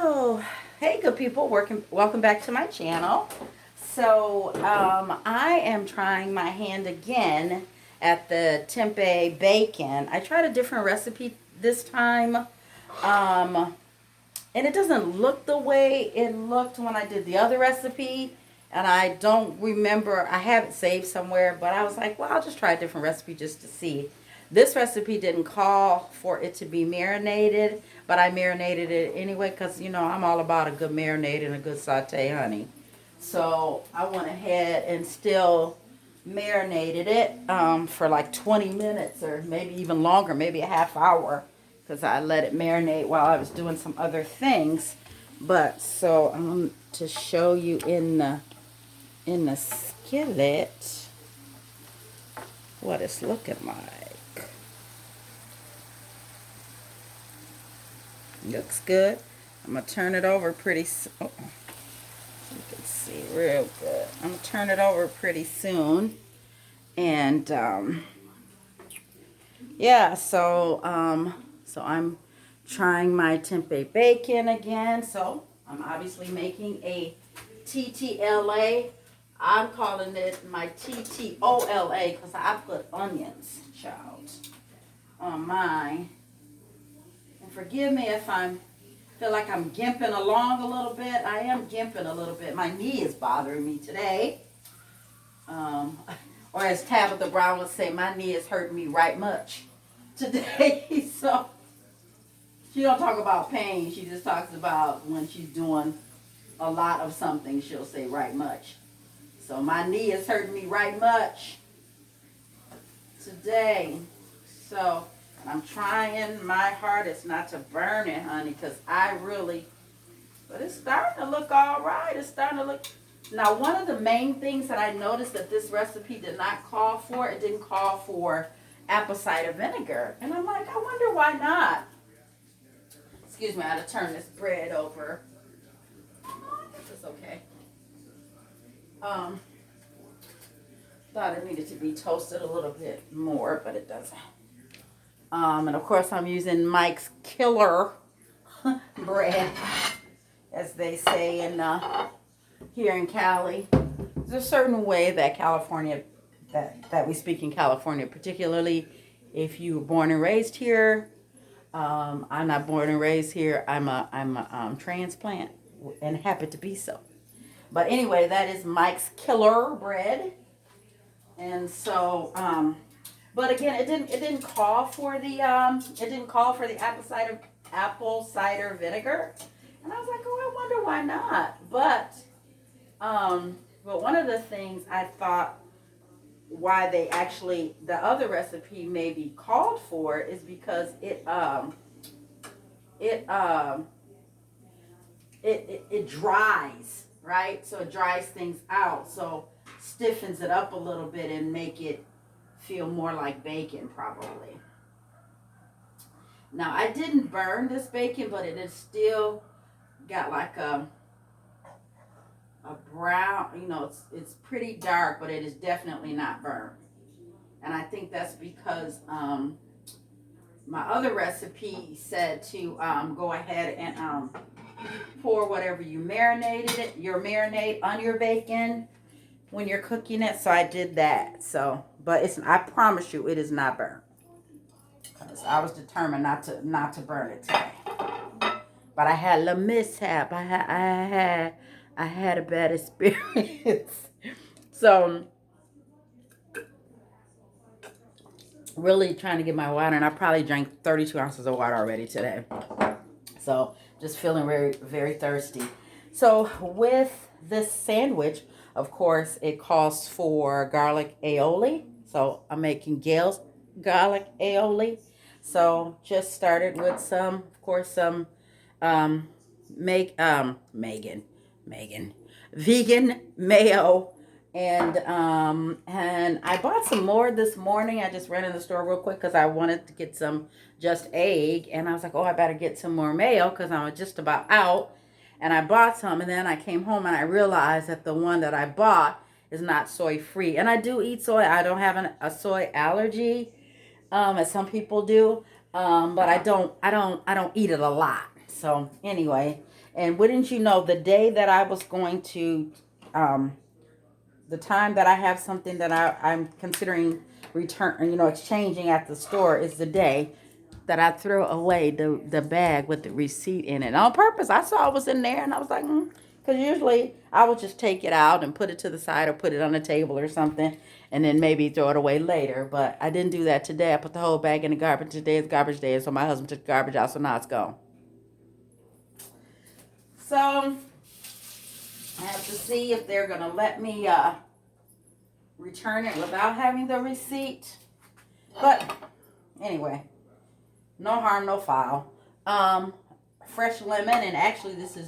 So, hey, good people, welcome back to my channel. So, I am trying my hand again at the tempeh bacon. I tried a different recipe this time, and it doesn't look the way it looked when I did the other recipe. And I don't remember, I have it saved somewhere, but I was like, well, I'll just try a different recipe just to see. This recipe didn't call for it to be marinated, but I marinated it anyway because, I'm all about a good marinade and a good saute, honey. So I went ahead and still marinated it for like 20 minutes or maybe even longer, maybe a half hour, because I let it marinate while I was doing some other things. But so to show you in the skillet what it's looking like. Looks good. I'm gonna turn it over pretty soon. Oh, you can see real good. I'm gonna turn it over pretty soon. And yeah, so I'm trying my tempeh bacon again. So I'm obviously making a TTLA. I'm calling it my TTOLA because I put onions, child, on mine. And forgive me if feel like I'm gimping along a little bit. I am gimping a little bit. My knee is bothering me today. Or as Tabitha Brown would say, my knee is hurting me right much today. So she don't talk about pain. She just talks about when she's doing a lot of something, she'll say right much. So my knee is hurting me right much today. So I'm trying my hardest not to burn it, honey, because but it's starting to look all right. It's starting to look. Now, one of the main things that I noticed that this recipe did not call for, it didn't call for apple cider vinegar. And I'm like, I wonder why not. Excuse me, I had to turn this bread over. Oh, I guess it's okay. Thought it needed to be toasted a little bit more, but it doesn't. And of course I'm using Mike's Killer bread, as they say here in Cali. There's a certain way that California, that we speak in California, particularly if you were born and raised here. I'm not born and raised here. I'm a transplant and happy to be so. But anyway, that is Mike's Killer bread. And so, but again, it didn't call for the apple cider vinegar, and I was like, oh, I wonder why not. But one of the things I thought why the other recipe maybe called for is because it dries, right? So it dries things out, so stiffens it up a little bit and make it feel more like bacon probably. Now I didn't burn this bacon, but it is still got like a brown, it's pretty dark, but it is definitely not burnt. And I think that's because my other recipe said to go ahead and pour whatever you your marinade on your bacon when you're cooking it. So I did that. So, but I promise you, it is not burnt. Because I was determined not to burn it today. But I had a little mishap. I had a bad experience. So really trying to get my water, and I probably drank 32 ounces of water already today. So just feeling very, very thirsty. So with this sandwich, of course, it calls for garlic aioli. So I'm making Gail's garlic aioli. So just started with some Megan, vegan mayo. And I bought some more this morning. I just ran in the store real quick because I wanted to get some just egg. And I was like, oh, I better get some more mayo because I was just about out. And I bought some, and then I came home and I realized that the one that I bought is not soy free. And I do eat soy. I don't have a soy allergy, as some people do. But I don't eat it a lot. So anyway, and wouldn't you know, the day that I was going to, the time that I have something that I'm considering return, exchanging at the store is the day that I threw away the bag with the receipt in it on purpose. I saw it was in there, and I was like, because usually I would just take it out and put it to the side or put it on the table or something, and then maybe throw it away later. But I didn't do that today. I put the whole bag in the garbage. Today is garbage day, so my husband took the garbage out, so now it's gone. So I have to see if they're gonna let me return it without having the receipt. But anyway, no harm, no foul. Fresh lemon, and actually this is